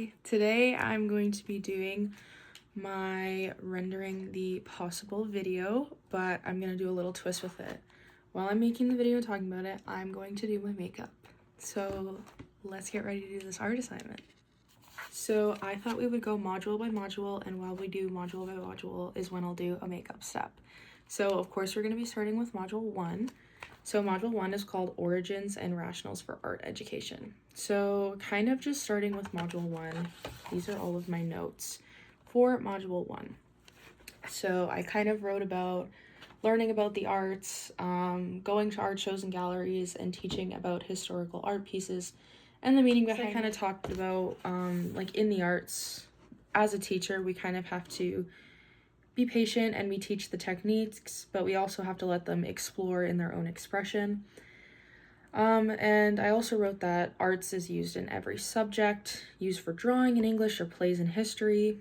Hi! Today I'm going to be doing my rendering the possible video, but I'm going to do a little twist with it. While I'm making the video and talking about it, I'm going to do my makeup. So let's get ready to do this art assignment. So I thought we would go module by module, and while we do module by module is when I'll do a makeup step. So of course we're going to be starting with module 1. So module 1 is called Origins and Rationals for Art Education. So kind of just starting with module 1, these are all of my notes for module 1. So I kind of wrote about learning about the arts, going to art shows and galleries, and teaching about historical art pieces and the meaning behind it. I kind of talked about like in the arts, as a teacher, we kind of have to be patient and we teach the techniques, but we also have to let them explore in their own expression. And I also wrote that arts is used in every subject, used for drawing in English or plays in history.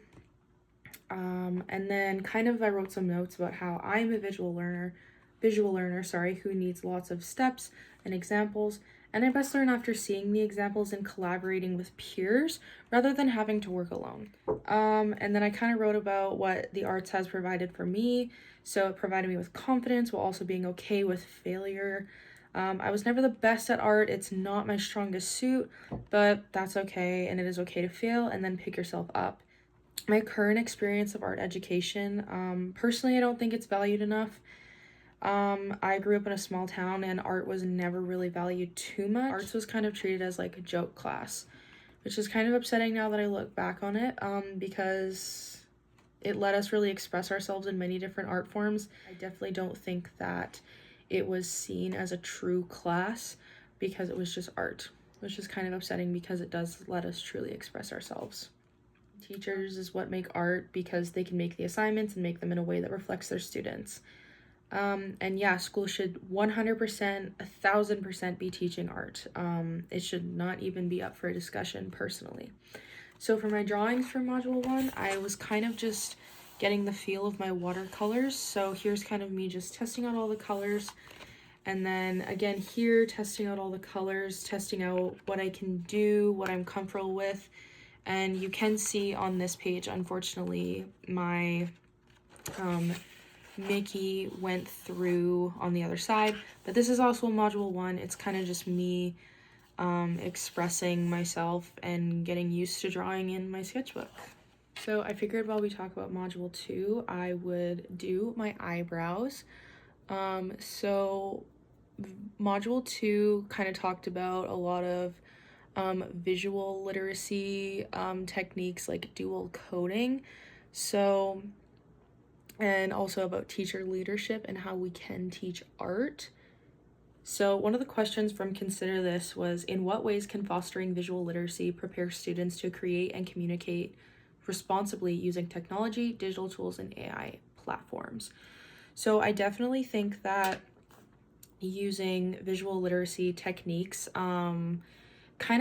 And then kind of I wrote some notes about how I'm a visual learner, who needs lots of steps and examples, and I best learn after seeing the examples and collaborating with peers rather than having to work alone. And then I kind of wrote about what the arts has provided for me. So it provided me with confidence while also being okay with failure. I was never the best at art. It's not my strongest suit, but that's okay, and it is okay to fail and then pick yourself up. My current experience of art education, personally, I don't think it's valued enough. I grew up in a small town and art was never really valued too much. Arts was kind of treated as like a joke class, which is kind of upsetting now that I look back on it, because it let us really express ourselves in many different art forms. I definitely don't think that it was seen as a true class because it was just art, which is kind of upsetting because it does let us truly express ourselves. Teachers is what make art because they can make the assignments and make them in a way that reflects their students. And yeah, school should 100%, 1000% be teaching art. It should not even be up for a discussion personally. So for my drawings for module 1, I was kind of just getting the feel of my watercolors. So here's kind of me just testing out all the colors. And then again here, testing out all the colors, testing out what I can do, what I'm comfortable with. And you can see on this page, unfortunately, my Mickey went through on the other side, but this is also module 1. It's kind of just me expressing myself and getting used to drawing in my sketchbook. So I figured while we talk about module 2, I would do my eyebrows. So module 2 kind of talked about a lot of visual literacy techniques like dual coding. So, and also about teacher leadership and how we can teach art. So one of the questions from Consider This was, in what ways can fostering visual literacy prepare students to create and communicate responsibly using technology, digital tools, and AI platforms? So I definitely think that using visual literacy techniques kind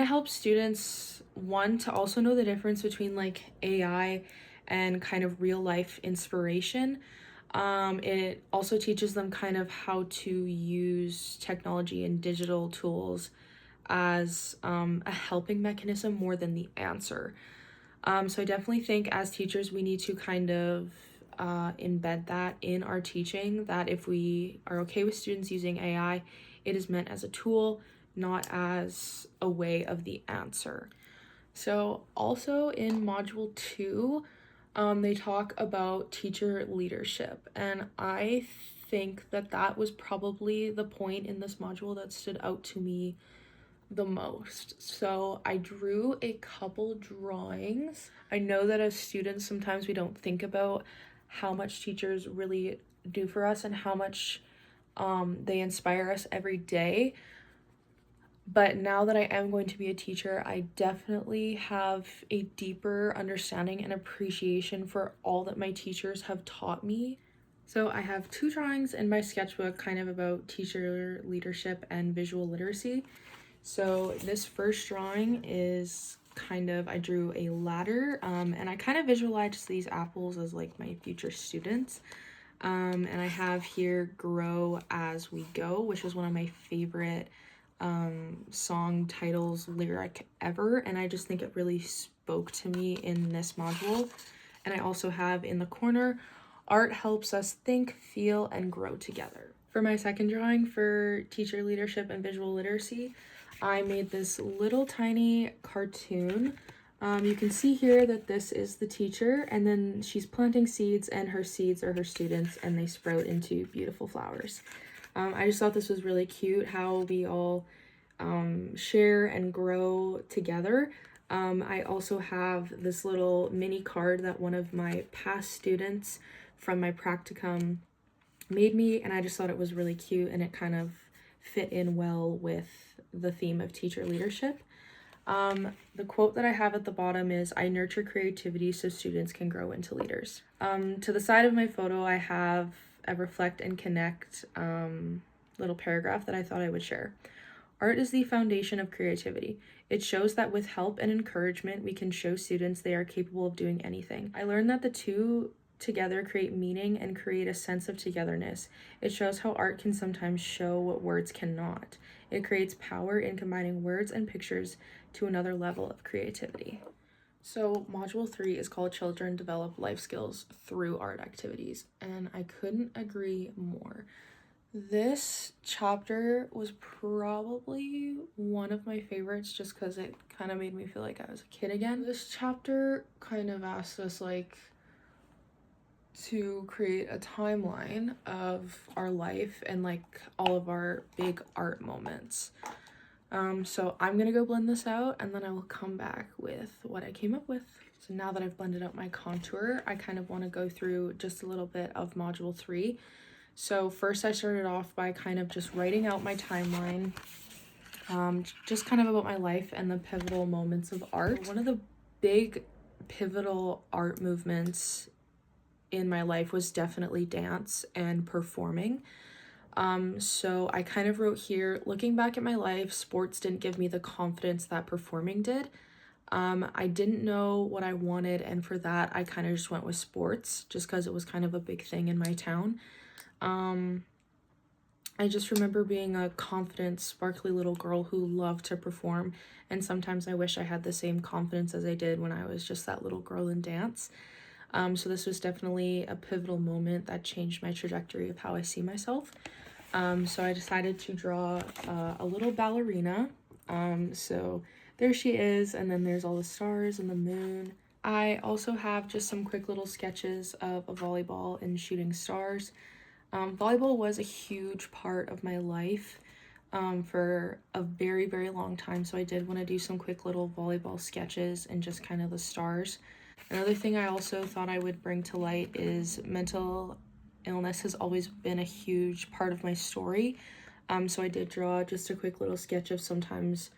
of helps students, one, to also know the difference between like AI and kind of real life inspiration. It also teaches them kind of how to use technology and digital tools as a helping mechanism more than the answer. So I definitely think as teachers we need to kind of embed that in our teaching, that if we are okay with students using AI, it is meant as a tool, not as a way of the answer. So also in module 2, they talk about teacher leadership, and I think that that was probably the point in this module that stood out to me the most. So I drew a couple drawings. I know that as students sometimes we don't think about how much teachers really do for us and how much they inspire us every day. But now that I am going to be a teacher, I definitely have a deeper understanding and appreciation for all that my teachers have taught me. So I have 2 drawings in my sketchbook kind of about teacher leadership and visual literacy. So this first drawing is kind of, I drew a ladder, and I kind of visualized these apples as like my future students. And I have here Grow As We Go, which was one of my favorite song titles lyric ever, and I just think it really spoke spoke to me in this module. And I also have in the corner, art helps us think, feel, and grow together. For my second drawing for teacher leadership and visual literacy, I made this little tiny cartoon. You can see here that this is the teacher, and then she's planting seeds, and her seeds are her students, and they sprout into beautiful flowers. I just thought this was really cute, how we all share and grow together. I also have this little mini card that one of my past students from my practicum made me, and I just thought it was really cute, and it kind of fit in well with the theme of teacher leadership. The quote that I have at the bottom is, "I nurture creativity so students can grow into leaders." To the side of my photo, I have a reflect and connect little paragraph that I thought I would share. Art is the foundation of creativity. It shows that with help and encouragement, we can show students they are capable of doing anything. I learned that the two together create meaning and create a sense of togetherness. It shows how art can sometimes show what words cannot. It creates power in combining words and pictures to another level of creativity. So module 3 is called Children Develop Life Skills Through Art Activities, and I couldn't agree more. This chapter was probably one of my favorites just because it kind of made me feel like I was a kid again. This chapter kind of asked us to create a timeline of our life and all of our big art moments. So I'm gonna go blend this out, and then I will come back with what I came up with. So now that I've blended out my contour, I kind of want to go through just a little bit of module 3. So first I started off by kind of just writing out my timeline, just kind of about my life and the pivotal moments of art. One of the big pivotal art movements in my life was definitely dance and performing. So I kind of wrote here, looking back at my life, sports didn't give me the confidence that performing did. I didn't know what I wanted, and for that I kind of just went with sports just because it was kind of a big thing in my town. I just remember being a confident, sparkly little girl who loved to perform, and sometimes I wish I had the same confidence as I did when I was just that little girl in dance. So this was definitely a pivotal moment that changed my trajectory of how I see myself. So I decided to draw a little ballerina. So there she is, and then there's all the stars and the moon. I also have just some quick little sketches of a volleyball and shooting stars. Volleyball was a huge part of my life for a very, very long time, so I did want to do some quick little volleyball sketches and just kind of the stars. Another thing I also thought I would bring to light is mental illness has always been a huge part of my story. So I did draw just a quick little sketch of sometimes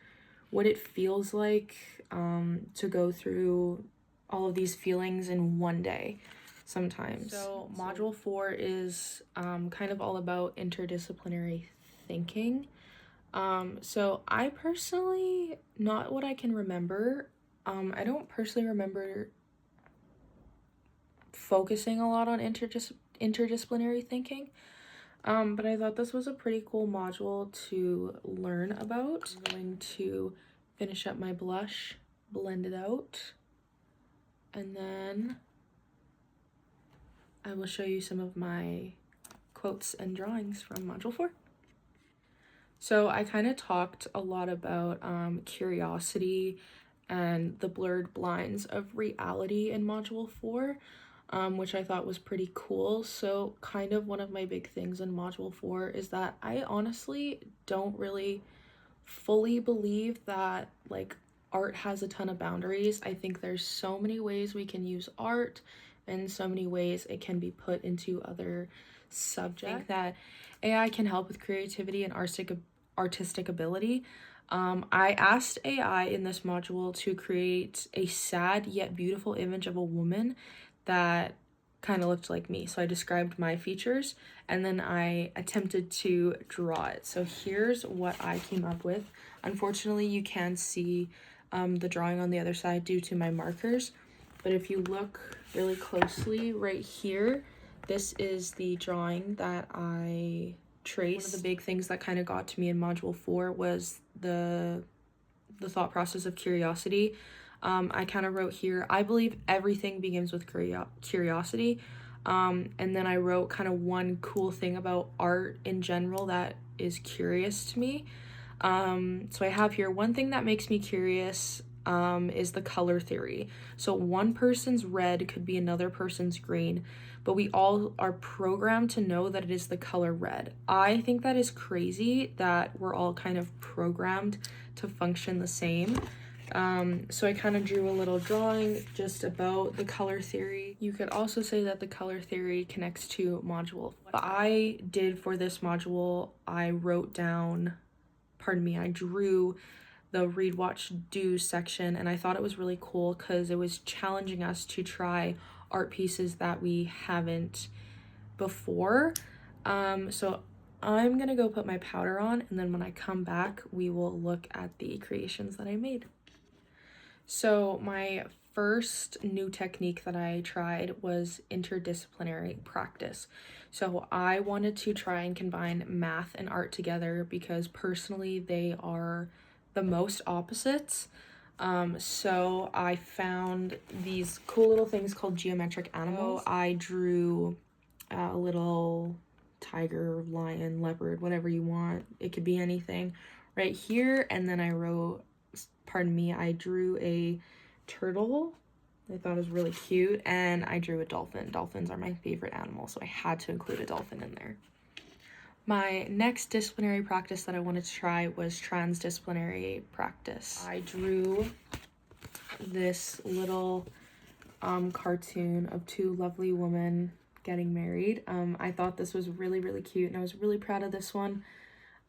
what it feels like to go through all of these feelings in one day sometimes. So module 4 is kind of all about interdisciplinary thinking. So I personally, not what I can remember, I don't personally remember focusing a lot on interdisciplinary thinking, but I thought this was a pretty cool module to learn about. I'm going to finish up my blush, blend it out, and then I will show you some of my quotes and drawings from module 4. So I kind of talked a lot about curiosity and the blurred blinds of reality in module 4, which I thought was pretty cool. So kind of one of my big things in module 4 is that I honestly don't really fully believe that art has a ton of boundaries. I think there's so many ways we can use art and so many ways it can be put into other subjects. I think that AI can help with creativity and artistic ability. I asked AI in this module to create a sad yet beautiful image of a woman that kind of looked like me. So I described my features and then I attempted to draw it. So here's what I came up with. Unfortunately, you can see the drawing on the other side due to my markers. But if you look really closely right here, this is the drawing that I traced. One of the big things that kind of got to me in module 4 was the thought process of curiosity. I kind of wrote here, I believe everything begins with curiosity. And then I wrote kind of one cool thing about art in general that is curious to me. So I have here, one thing that makes me curious is the color theory. So one person's red could be another person's green, but we all are programmed to know that it is the color red. I think that is crazy that we're all kind of programmed to function the same. So I kind of drew a little drawing just about the color theory. You could also say that the color theory connects to module. What I did for this module, I wrote down, I drew the read, watch, do section, and I thought it was really cool because it was challenging us to try art pieces that we haven't before. So I'm gonna go put my powder on, and then when I come back, we will look at the creations that I made. So my first new technique that I tried was interdisciplinary practice. So I wanted to try and combine math and art together because personally they are the most opposites. So I found these cool little things called geometric animals. So I drew a little tiger, lion, leopard, whatever you want. It could be anything right here. And then I drew a turtle. I thought it was really cute, and I drew a dolphin. Dolphins are my favorite animal, so I had to include a dolphin in there. My next disciplinary practice that I wanted to try was transdisciplinary practice. I drew this little cartoon of two lovely women getting married. I thought this was really, really cute, and I was really proud of this one.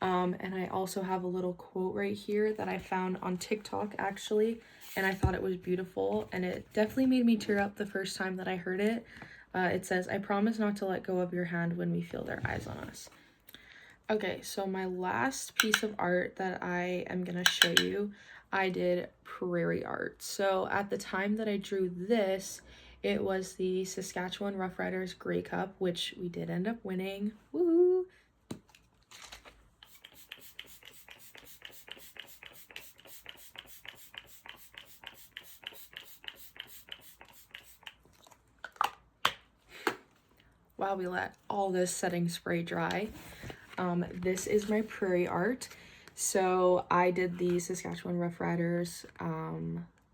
And I also have a little quote right here that I found on TikTok actually, and I thought it was beautiful, and it definitely made me tear up the first time that I heard it. It says, "I promise not to let go of your hand when we feel their eyes on us." Okay, so my last piece of art that I am gonna show you, I did prairie art. So at the time that I drew this, it was the Saskatchewan Roughriders Grey Cup, which we did end up winning. Woohoo! While we let all this setting spray dry, this is my prairie art. So I did the Saskatchewan Roughriders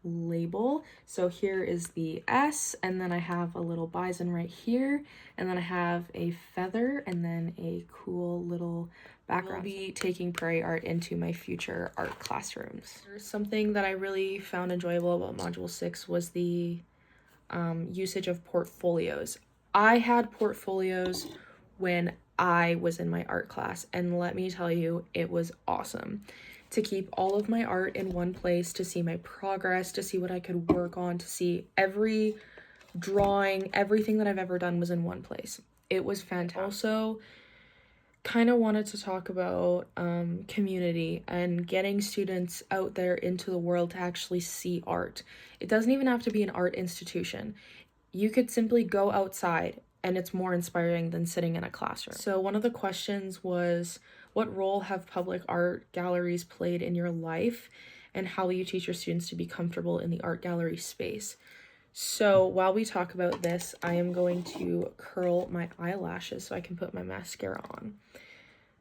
label. So here is the S, and then I have a little bison right here, and then I have a feather, and then a cool little background. I'll be taking prairie art into my future art classrooms. Something that I really found enjoyable about Module 6 was the usage of portfolios. I had portfolios when I was in my art class, and let me tell you, it was awesome to keep all of my art in one place, to see my progress, to see what I could work on, to see every drawing, everything that I've ever done was in one place. It was fantastic. Also, kind of wanted to talk about community and getting students out there into the world to actually see art. It doesn't even have to be an art institution. You could simply go outside, and it's more inspiring than sitting in a classroom. So one of the questions was, what role have public art galleries played in your life, and how will you teach your students to be comfortable in the art gallery space? So while we talk about this, I am going to curl my eyelashes so I can put my mascara on.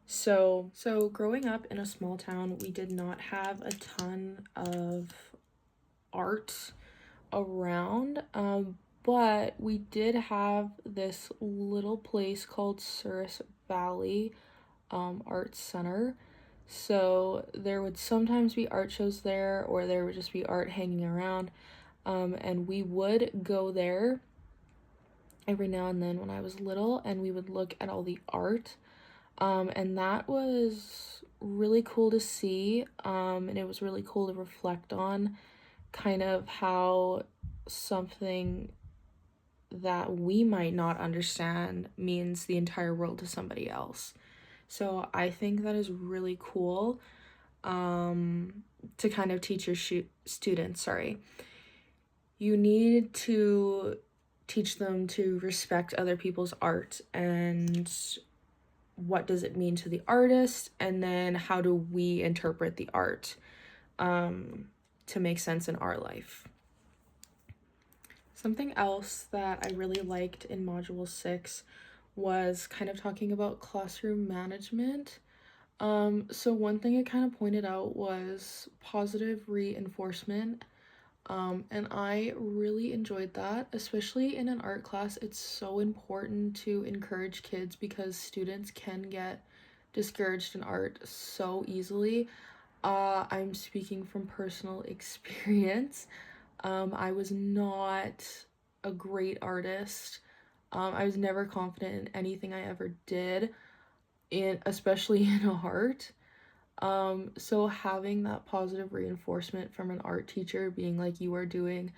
So growing up in a small town, we did not have a ton of art around, but we did have this little place called Souris Valley Art Center. So there would sometimes be art shows there, or there would just be art hanging around. And we would go there every now and then when I was little, and we would look at all the art. And that was really cool to see. And it was really cool to reflect on kind of how something that we might not understand means the entire world to somebody else. So I think that is really cool to kind of teach your students, You need to teach them to respect other people's art, and what does it mean to the artist, and then how do we interpret the art. to make sense in our life. Something else that I really liked in Module 6 was kind of talking about classroom management. So one thing it kind of pointed out was positive reinforcement. And I really enjoyed that, especially in an art class. It's so important to encourage kids because students can get discouraged in art so easily. I'm speaking from personal experience. I was not a great artist. I was never confident in anything I ever did, especially in art. So having that positive reinforcement from an art teacher being like, you are doing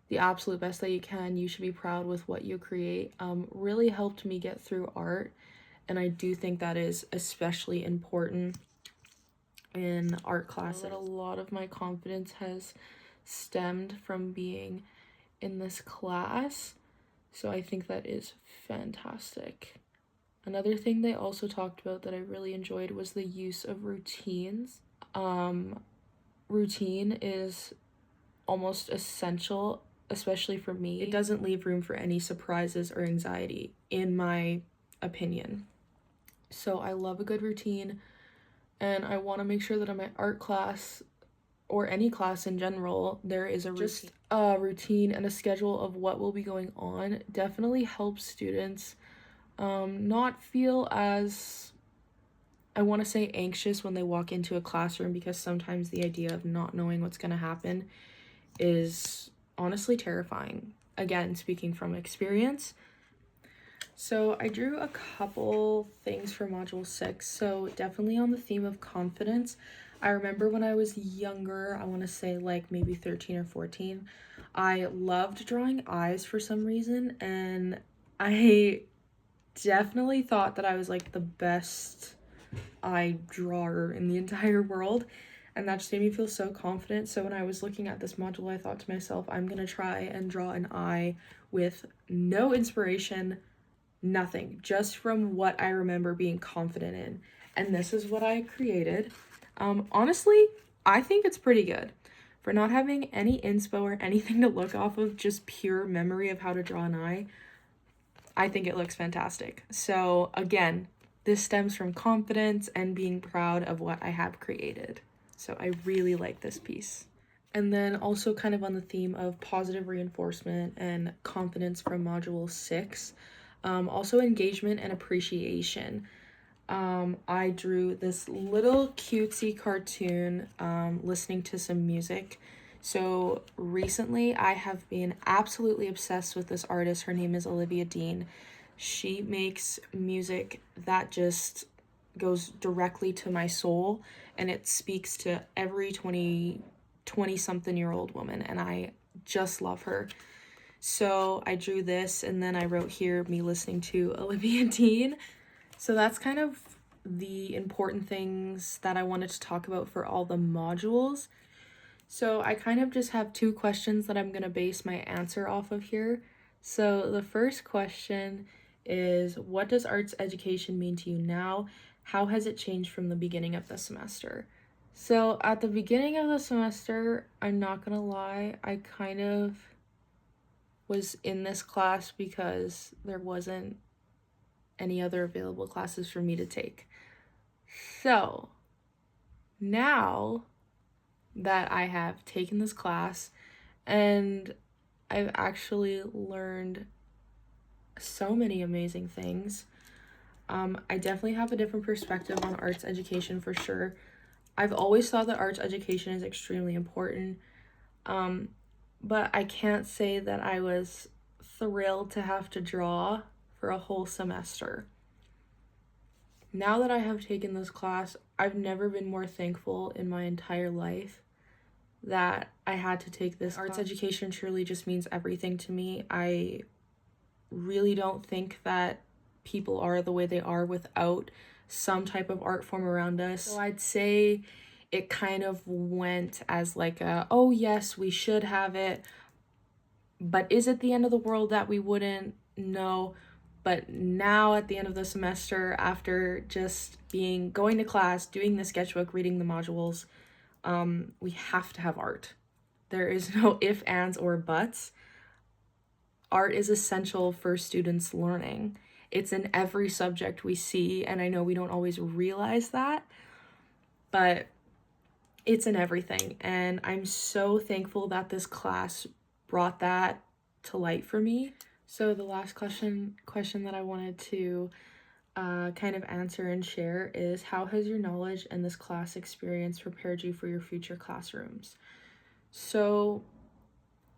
the absolute best that you can, you should be proud with what you create, really helped me get through art. And I do think that is especially important in art classes. A lot of my confidence has stemmed from being in this class, so I think that is fantastic. Another thing they also talked about that I really enjoyed was the use of routines. Routine is almost essential, especially for me. It doesn't leave room for any surprises or anxiety, in my opinion. So I love a good routine, and I want to make sure that in my art class or any class in general, there is a routine and a schedule of what will be going on. Definitely helps students not feel as, I want to say, anxious when they walk into a classroom, because sometimes the idea of not knowing what's going to happen is honestly terrifying. Again, speaking from experience. So I drew a couple things for Module 6. So definitely on the theme of confidence. I remember when I was younger, I want to say like maybe 13 or 14, I loved drawing eyes for some reason, and I definitely thought that I was like the best eye drawer in the entire world, and that just made me feel so confident. So when I was looking at this module, I thought to myself, I'm gonna try and draw an eye with no inspiration, nothing, just from what I remember being confident in. And this is what I created. Honestly, I think it's pretty good for not having any inspo or anything to look off of, just pure memory of how to draw an eye. I think it looks fantastic. So again, this stems from confidence and being proud of what I have created. So I really like this piece. And then also kind of on the theme of positive reinforcement and confidence from Module 6, also engagement and appreciation. I drew this little cutesy cartoon listening to some music. So recently I have been absolutely obsessed with this artist. Her name is Olivia Dean. She makes music that just goes directly to my soul, and it speaks to every 20 something year old woman, and I just love her. So I drew this, and then I wrote here me listening to Olivia Dean. So that's kind of the important things that I wanted to talk about for all the modules. So I kind of just have two questions that I'm going to base my answer off of here. So the first question is, what does arts education mean to you now? How has it changed from the beginning of the semester? So at the beginning of the semester, I'm not going to lie, I kind of was in this class because there wasn't any other available classes for me to take. So now that I have taken this class and I've actually learned so many amazing things, I definitely have a different perspective on arts education for sure. I've always thought that arts education is extremely important, but I can't say that I was thrilled to have to draw for a whole semester. Now that I have taken this class, I've never been more thankful in my entire life that I had to take this class. Arts education truly just means everything to me. I really don't think that people are the way they are without some type of art form around us. So I'd say it kind of went as like a, oh yes, we should have it, but is it the end of the world that we wouldn't? No. But now at the end of the semester, after just going to class, doing the sketchbook, reading the modules, we have to have art. there is no if, ands, or buts. Art is essential for students' learning. It's in every subject we see, and I know we don't always realize that, but it's in everything. And I'm so thankful that this class brought that to light for me. So the last question that I wanted to kind of answer and share is, how has your knowledge and this class experience prepared you for your future classrooms? So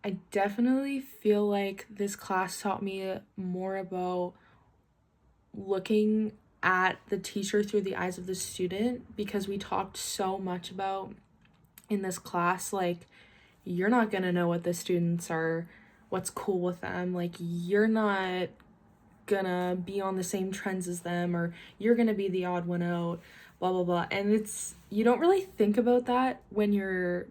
I definitely feel like this class taught me more about looking at the teacher through the eyes of the student, because we talked so much about in this class, like, you're not gonna know what the students are, what's cool with them, like, you're not gonna be on the same trends as them, or you're gonna be the odd one out, blah blah blah. And it's, you don't really think about that when you're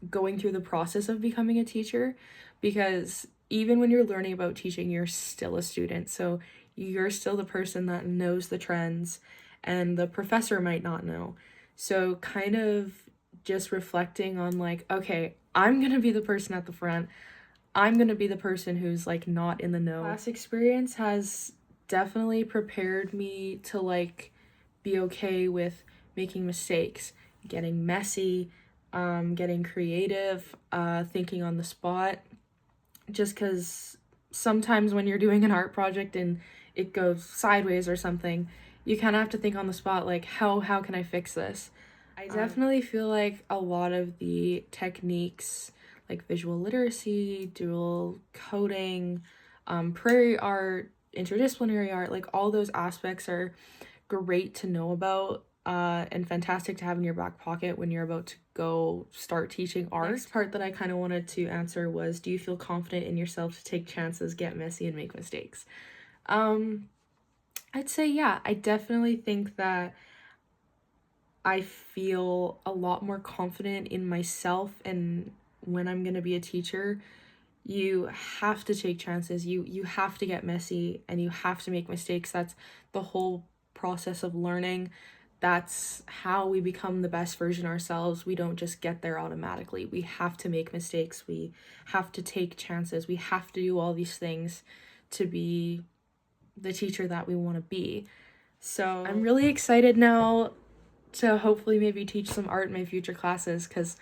going through the process of becoming a teacher, because even when you're learning about teaching, you're still a student, so you're still the person that knows the trends and the professor might not know. So kind of just reflecting on, like, okay, I'm gonna be the person at the front, I'm gonna be the person who's like not in the know. Class experience has definitely prepared me to like be okay with making mistakes, getting messy, getting creative, thinking on the spot. Just because sometimes when you're doing an art project and it goes sideways or something, you kind of have to think on the spot, like, how can I fix this? I definitely feel like a lot of the techniques, like visual literacy, dual coding, prairie art, interdisciplinary art, like all those aspects are great to know about, and fantastic to have in your back pocket when you're about to go start teaching art. Next part that I kind of wanted to answer was, do you feel confident in yourself to take chances, get messy, and make mistakes? I'd say yeah. I definitely think that I feel a lot more confident in myself, and when I'm going to be a teacher, you have to take chances, you have to get messy, and you have to make mistakes. That's the whole process of learning. That's how we become the best version ourselves. We don't just get there automatically. We have to make mistakes, we have to take chances, we have to do all these things to be the teacher that we want to be. So I'm really excited now to hopefully maybe teach some art in my future classes, because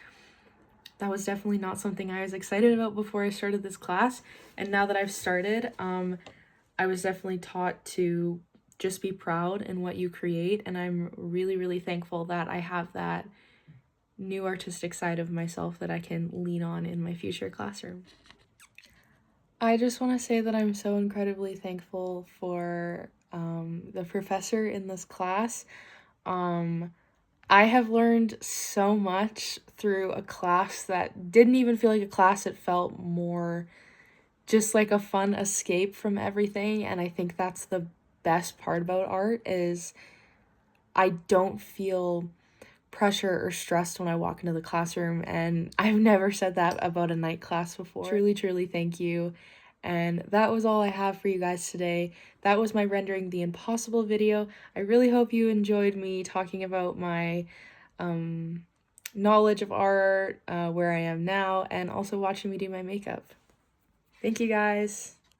that was definitely not something I was excited about before I started this class. And now that I've started, I was definitely taught to just be proud in what you create, and I'm really, really thankful that I have that new artistic side of myself that I can lean on in my future classroom. I just want to say that I'm so incredibly thankful for the professor in this class. I have learned so much through a class that didn't even feel like a class. It felt more just like a fun escape from everything, and I think that's the best part about art, is I don't feel pressure or stressed when I walk into the classroom, and I've never said that about a night class before. Truly, truly thank you. And that was all I have for you guys today. That was my Rendering the Impossible video. I really hope you enjoyed me talking about my knowledge of art, where I am now, and also watching me do my makeup. Thank you guys.